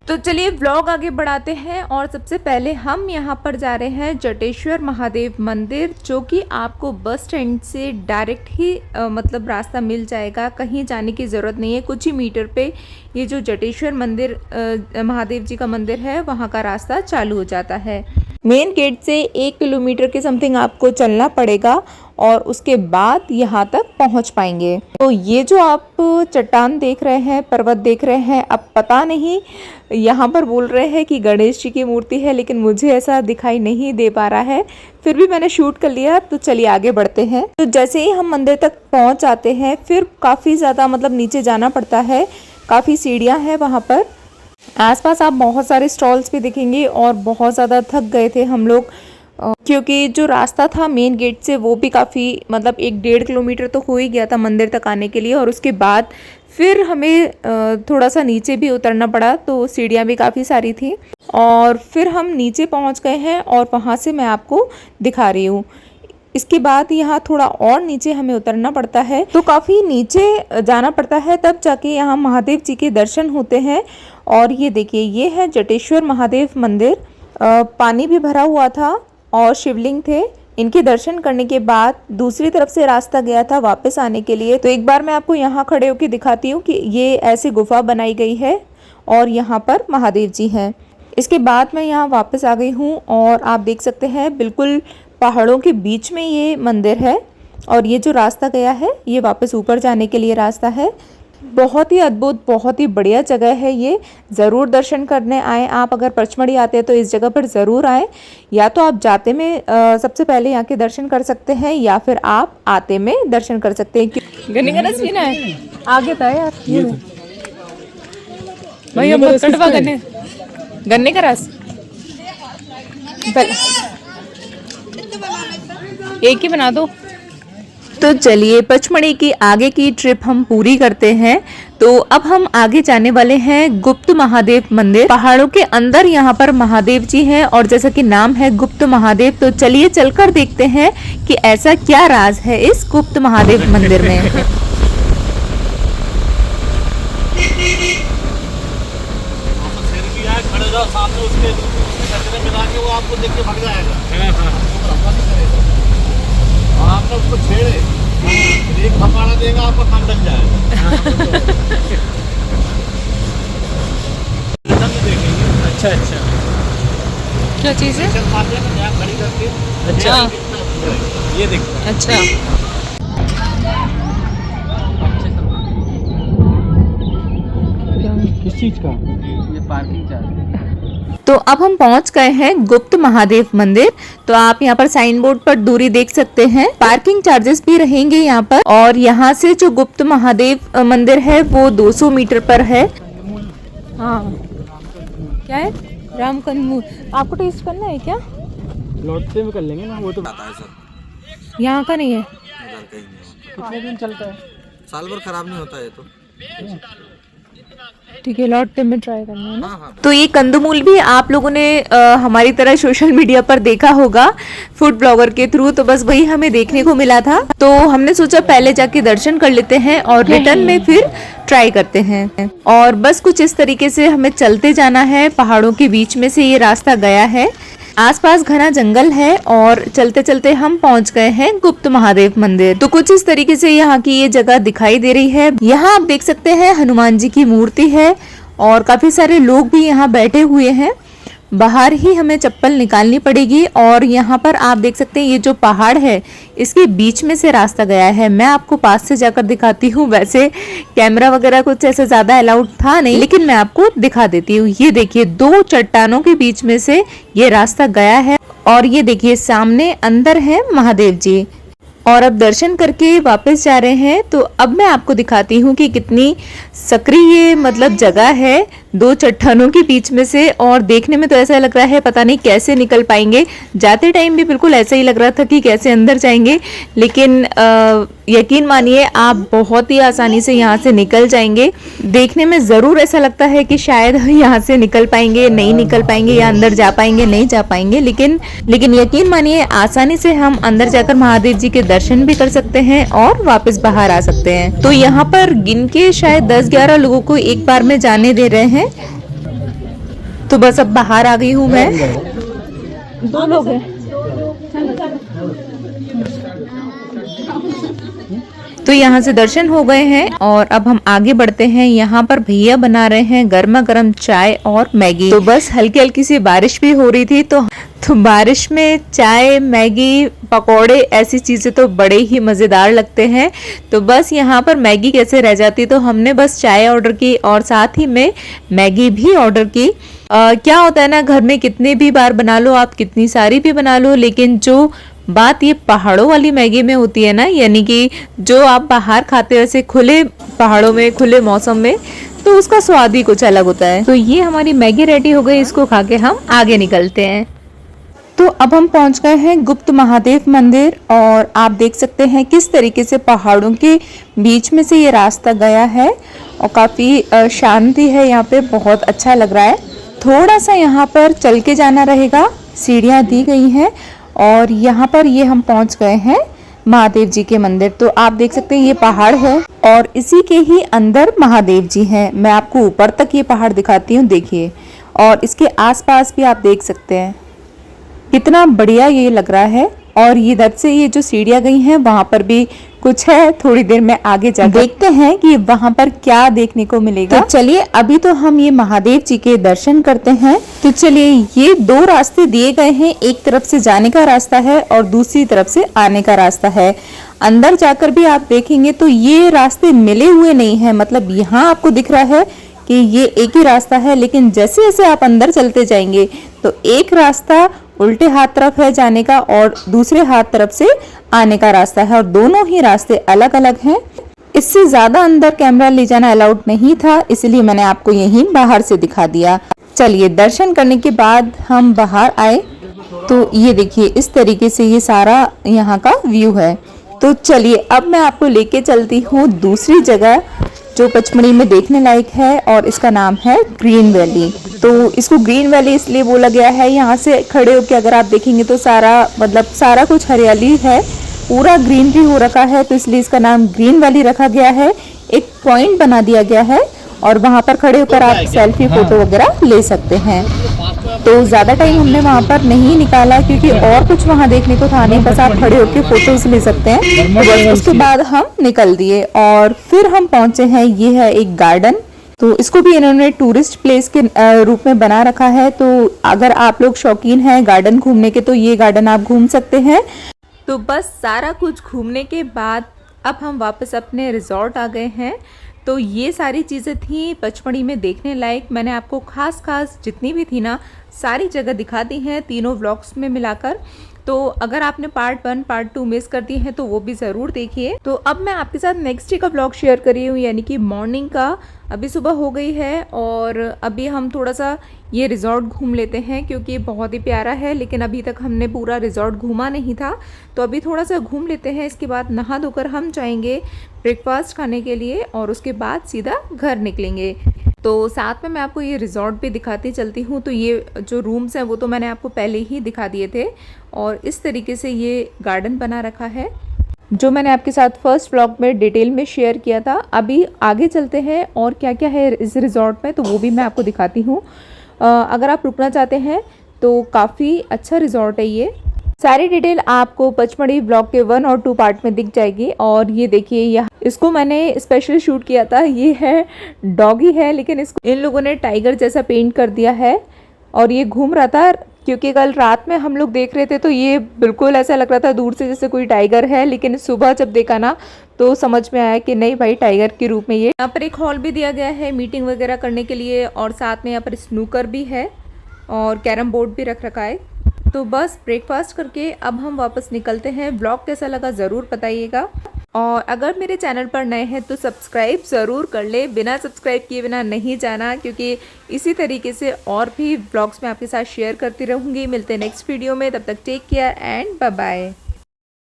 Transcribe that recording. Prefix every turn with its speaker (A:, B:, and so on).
A: तो चलिए व्लॉग आगे बढ़ाते हैं और सबसे पहले हम यहाँ पर जा रहे हैं जटेश्वर महादेव मंदिर, जो कि आपको बस स्टैंड से डायरेक्ट ही मतलब रास्ता मिल जाएगा। कहीं जाने की ज़रूरत नहीं है। कुछ ही मीटर पे ये जो जटेश्वर मंदिर महादेव जी का मंदिर है वहाँ का रास्ता चालू हो जाता है। मेन गेट से 1 किलोमीटर के समथिंग आपको चलना पड़ेगा और उसके बाद यहाँ तक पहुँच पाएंगे। तो ये जो आप चट्टान देख रहे हैं, पर्वत देख रहे हैं, अब पता नहीं यहाँ पर बोल रहे हैं कि गणेश जी की मूर्ति है, लेकिन मुझे ऐसा दिखाई नहीं दे पा रहा है। फिर भी मैंने शूट कर लिया, तो चलिए आगे बढ़ते हैं। तो जैसे ही हम मंदिर तक पहुँच जाते हैं, फिर काफ़ी ज़्यादा मतलब नीचे जाना पड़ता है, काफ़ी सीढ़ियाँ हैं वहाँ पर। आसपास आप बहुत सारे स्टॉल्स भी दिखेंगे और बहुत ज़्यादा थक गए थे हम लोग, क्योंकि जो रास्ता था मेन गेट से वो भी काफ़ी मतलब 1-1.5 किलोमीटर तो हो ही गया था मंदिर तक आने के लिए। और उसके बाद फिर हमें थोड़ा सा नीचे भी उतरना पड़ा, तो सीढ़ियाँ भी काफ़ी सारी थी और फिर हम नीचे पहुँच गए हैं और वहाँ से मैं आपको दिखा रही हूँ। इसके बाद यहाँ थोड़ा और नीचे हमें उतरना पड़ता है, तो काफ़ी नीचे जाना पड़ता है, तब जाके यहाँ महादेव जी के दर्शन होते हैं। और ये देखिए, ये है जटेश्वर महादेव मंदिर। पानी भी भरा हुआ था और शिवलिंग थे। इनके दर्शन करने के बाद दूसरी तरफ से रास्ता गया था वापस आने के लिए। तो एक बार मैं आपको यहाँ खड़े होकर दिखाती हूँ कि ये ऐसी गुफा बनाई गई है और यहाँ पर महादेव जी हैं। इसके बाद मैं यहाँ वापस आ गई हूँ और आप देख सकते हैं बिल्कुल पहाड़ों के बीच में ये मंदिर है। और ये जो रास्ता गया है ये वापस ऊपर जाने के लिए रास्ता है। बहुत ही अद्भुत, बहुत ही बढ़िया जगह है ये। ज़रूर दर्शन करने आए आप। अगर पचमढ़ी आते हैं तो इस जगह पर ज़रूर आए। या तो आप जाते में सबसे पहले यहाँ के दर्शन कर सकते हैं, या फिर आप आते में दर्शन कर सकते हैं। गन्ने का रस पीना है? आगे था यार ये भाई, हम कटवा गन्ने का रस एक ही बना दो। तो चलिए पचमढ़ी की आगे की ट्रिप हम पूरी करते हैं। तो अब हम आगे जाने वाले हैं गुप्त महादेव मंदिर। पहाड़ों के अंदर यहाँ पर महादेव जी हैं और जैसा कि नाम है गुप्त महादेव, तो चलिए चलकर देखते हैं कि ऐसा क्या राज है इस गुप्त महादेव मंदिर में।
B: आपको देख के भाग जाएगा। आपने उसको छेड़े, एक भगाना देगा, आपका काम बन जाएगा।
C: अच्छा अच्छा,
A: क्या चीज़ है?
B: खड़ी करके।
C: अच्छा
B: ये देखो।
A: अच्छा,
C: किस चीज का? ये पार्किंग चार्ज।
A: तो अब हम पहुंच गए हैं गुप्त महादेव मंदिर। तो आप यहाँ पर साइन बोर्ड पर दूरी देख सकते हैं। पार्किंग चार्जेस भी रहेंगे यहाँ पर। और यहाँ से जो गुप्त महादेव मंदिर है वो 200 मीटर पर है। हाँ, क्या है? राम कंदमूल। आपको टेस्ट करना है क्या?
C: लौटते में कर लेंगे ना, वो तो आता है सर।
A: यहाँ का नहीं है।
C: कितने दिन चलता है?
B: साल भर खराब नहीं होता है तो।
A: ठीक है, लौटते में ट्राई करना है ना।
B: हाँ।
A: तो ये कंदमूल भी आप लोगों ने हमारी तरह सोशल मीडिया पर देखा होगा फूड ब्लॉगर के थ्रू, तो बस वही हमें देखने को मिला था। तो हमने सोचा पहले जाके दर्शन कर लेते हैं और रिटर्न में फिर ट्राई करते हैं। और बस कुछ इस तरीके से हमें चलते जाना है। पहाड़ों के बीच में से ये रास्ता गया है। आसपास घना जंगल है और चलते चलते हम पहुंच गए हैं गुप्त महादेव मंदिर। तो कुछ इस तरीके से यहाँ की ये जगह दिखाई दे रही है। यहाँ आप देख सकते हैं हनुमान जी की मूर्ति है और काफी सारे लोग भी यहाँ बैठे हुए हैं। बाहर ही हमें चप्पल निकालनी पड़ेगी। और यहाँ पर आप देख सकते हैं ये जो पहाड़ है इसके बीच में से रास्ता गया है। मैं आपको पास से जाकर दिखाती हूँ। वैसे कैमरा वगैरह कुछ ऐसे ज्यादा अलाउड था नहीं, लेकिन मैं आपको दिखा देती हूँ। ये देखिए, 2 चट्टानों के बीच में से ये रास्ता गया है। और ये देखिए सामने अंदर है महादेव जी। और अब दर्शन करके वापस जा रहे हैं। तो अब मैं आपको दिखाती हूँ कि कितनी सक्रिय मतलब जगह है 2 चट्टानों के बीच में से। और देखने में तो ऐसा लग रहा है पता नहीं कैसे निकल पाएंगे। जाते टाइम भी बिल्कुल ऐसा ही लग रहा था कि कैसे अंदर जाएंगे, लेकिन यकीन मानिए आप बहुत ही आसानी से यहाँ से निकल जाएंगे। देखने में ज़रूर ऐसा लगता है कि शायद यहाँ से निकल पाएंगे, नहीं निकल पाएंगे, या अंदर जा पाएंगे, नहीं जा पाएंगे, लेकिन यकीन मानिए आसानी से हम अंदर जाकर महादेव जी के दर्शन भी कर सकते हैं और वापस बाहर आ सकते हैं। तो यहाँ पर गिन के शायद 10-11 लोगों को एक बार में जाने दे रहे हैं। तो बस अब बाहर आ गई हूँ मैं। 2 लोग हैं। तो यहाँ से दर्शन हो गए हैं और अब हम आगे बढ़ते हैं। यहाँ पर भैया बना रहे हैं गर्मा गर्म चाय और मैगी। तो बस हल्की हल्की सी बारिश भी हो रही थी, तो बारिश में चाय, मैगी, पकोड़े ऐसी चीजें तो बड़े ही मजेदार लगते हैं। तो बस यहाँ पर मैगी कैसे रह जाती, तो हमने बस चाय ऑर्डर की और साथ ही में मैगी भी ऑर्डर की। क्या होता है ना, घर में कितने भी बार बना लो आप, कितनी सारी भी बना लो, लेकिन जो बात ये पहाड़ों वाली मैगी में होती है ना, यानी कि जो आप बाहर खाते हो ऐसे खुले पहाड़ों में, खुले मौसम में, तो उसका स्वाद ही कुछ अलग होता है। तो ये हमारी मैगी रेडी हो गई, इसको खा के हम आगे निकलते हैं। तो अब हम पहुंच गए हैं गुप्त महादेव मंदिर और आप देख सकते हैं किस तरीके से पहाड़ों के बीच में से ये रास्ता गया है और काफ़ी शांति है यहाँ पे, बहुत अच्छा लग रहा है। थोड़ा सा यहाँ पर चल के जाना रहेगा, सीढ़ियाँ दी गई हैं और यहाँ पर ये हम पहुँच गए हैं महादेव जी के मंदिर। तो आप देख सकते हैं ये पहाड़ है और इसी के ही अंदर महादेव जी हैं। मैं आपको ऊपर तक ये पहाड़ दिखाती हूँ, देखिए, और इसके आसपास भी आप देख सकते हैं कितना बढ़िया ये लग रहा है। और ये इधर से ये जो सीढ़ियाँ गई हैं वहां पर भी कुछ है, थोड़ी देर में आगे जा देखते हैं कि वहां पर क्या देखने को मिलेगा। तो चलिए अभी तो हम ये महादेव जी के दर्शन करते हैं। तो चलिए, ये 2 रास्ते दिए गए हैं, एक तरफ से जाने का रास्ता है और दूसरी तरफ से आने का रास्ता है। अंदर जाकर भी आप देखेंगे तो ये रास्ते मिले हुए नहीं है, मतलब यहाँ आपको दिख रहा है कि ये एक ही रास्ता है, लेकिन जैसे जैसे आप अंदर चलते जाएंगे तो एक रास्ता उल्टे हाथ तरफ है जाने का और दूसरे हाथ तरफ से आने का रास्ता है और दोनों ही रास्ते अलग अलग हैं। इससे ज्यादा अंदर कैमरा ले जाना अलाउड नहीं था, इसलिए मैंने आपको यहीं बाहर से दिखा दिया। चलिए, दर्शन करने के बाद हम बाहर आए तो ये देखिए इस तरीके से ये सारा यहाँ का व्यू है। तो चलिए अब मैं आपको लेके चलती हूँ दूसरी जगह जो पचमढ़ी में देखने लायक है और इसका नाम है ग्रीन वैली। तो इसको ग्रीन वैली इसलिए बोला गया है, यहाँ से खड़े होकर अगर आप देखेंगे तो सारा कुछ हरियाली है, पूरा ग्रीनरी हो रखा है, तो इसलिए इसका नाम ग्रीन वैली रखा गया है। एक पॉइंट बना दिया गया है और वहाँ पर खड़े होकर आप सेल्फी फोटो वगैरह ले सकते हैं। तो ज़्यादा टाइम हमने वहाँ पर नहीं निकाला क्योंकि और कुछ वहाँ देखने को था नहीं, बस आप खड़े होकर फोटोज ले सकते हैं। तो उसके बाद हम निकल दिए और फिर हम पहुँचे हैं, ये है एक गार्डन। तो इसको भी इन्होंने टूरिस्ट प्लेस के रूप में बना रखा है। तो अगर आप लोग शौकीन हैं गार्डन घूमने के तो ये गार्डन आप घूम सकते हैं। तो बस सारा कुछ घूमने के बाद अब हम वापस अपने रिजॉर्ट आ गए हैं। तो ये सारी चीज़ें थी पचमढ़ी में देखने लायक। मैंने आपको खास जितनी भी थी ना सारी जगह दिखा दी हैं तीनों व्लॉग्स में मिलाकर। तो अगर आपने पार्ट 1 पार्ट 2 मिस कर दिए हैं तो वो भी ज़रूर देखिए। तो अब मैं आपके साथ नेक्स्ट डे का व्लॉग शेयर कर रही हूँ, यानी कि मॉर्निंग का। अभी सुबह हो गई है और अभी हम थोड़ा सा ये रिज़ॉर्ट घूम लेते हैं क्योंकि बहुत ही प्यारा है, लेकिन अभी तक हमने पूरा रिज़ॉर्ट घूमा नहीं था। तो अभी थोड़ा सा घूम लेते हैं, इसके बाद नहा धोकर हम जाएंगे ब्रेकफास्ट खाने के लिए और उसके बाद सीधा घर निकलेंगे। तो साथ में मैं आपको ये रिज़ॉर्ट भी दिखाती चलती हूँ। तो ये जो रूम्स हैं वो तो मैंने आपको पहले ही दिखा दिए थे और इस तरीके से ये गार्डन बना रखा है जो मैंने आपके साथ फर्स्ट व्लॉग में डिटेल में शेयर किया था। अभी आगे चलते हैं और क्या क्या है इस रिज़ॉर्ट में तो वो भी मैं आपको दिखाती हूँ। अगर आप रुकना चाहते हैं तो काफ़ी अच्छा रिज़ॉर्ट है ये। सारी डिटेल आपको पचमढ़ी ब्लॉग के 1 और 2 पार्ट में दिख जाएगी। और ये देखिए यहाँ इसको मैंने स्पेशल शूट किया था। ये है डॉगी है, लेकिन इसको इन लोगों ने टाइगर जैसा पेंट कर दिया है और ये घूम रहा था क्योंकि कल रात में हम लोग देख रहे थे तो ये बिल्कुल ऐसा लग रहा था दूर से जैसे कोई टाइगर है, लेकिन सुबह जब देखा ना तो समझ में आया कि नहीं भाई टाइगर के रूप में ये। यहाँ पर एक हॉल भी दिया गया है मीटिंग वगैरह करने के लिए और साथ में यहाँ पर स्नूकर भी है और कैरम बोर्ड भी रख रखा है। तो बस ब्रेकफास्ट करके अब हम वापस निकलते हैं। व्लॉग कैसा लगा ज़रूर बताइएगा और अगर मेरे चैनल पर नए हैं तो सब्सक्राइब ज़रूर कर ले, बिना सब्सक्राइब किए बिना नहीं जाना, क्योंकि इसी तरीके से और भी व्लॉग्स मैं आपके साथ शेयर करती रहूँगी। मिलते हैं नेक्स्ट वीडियो में, तब तक take care and bye bye.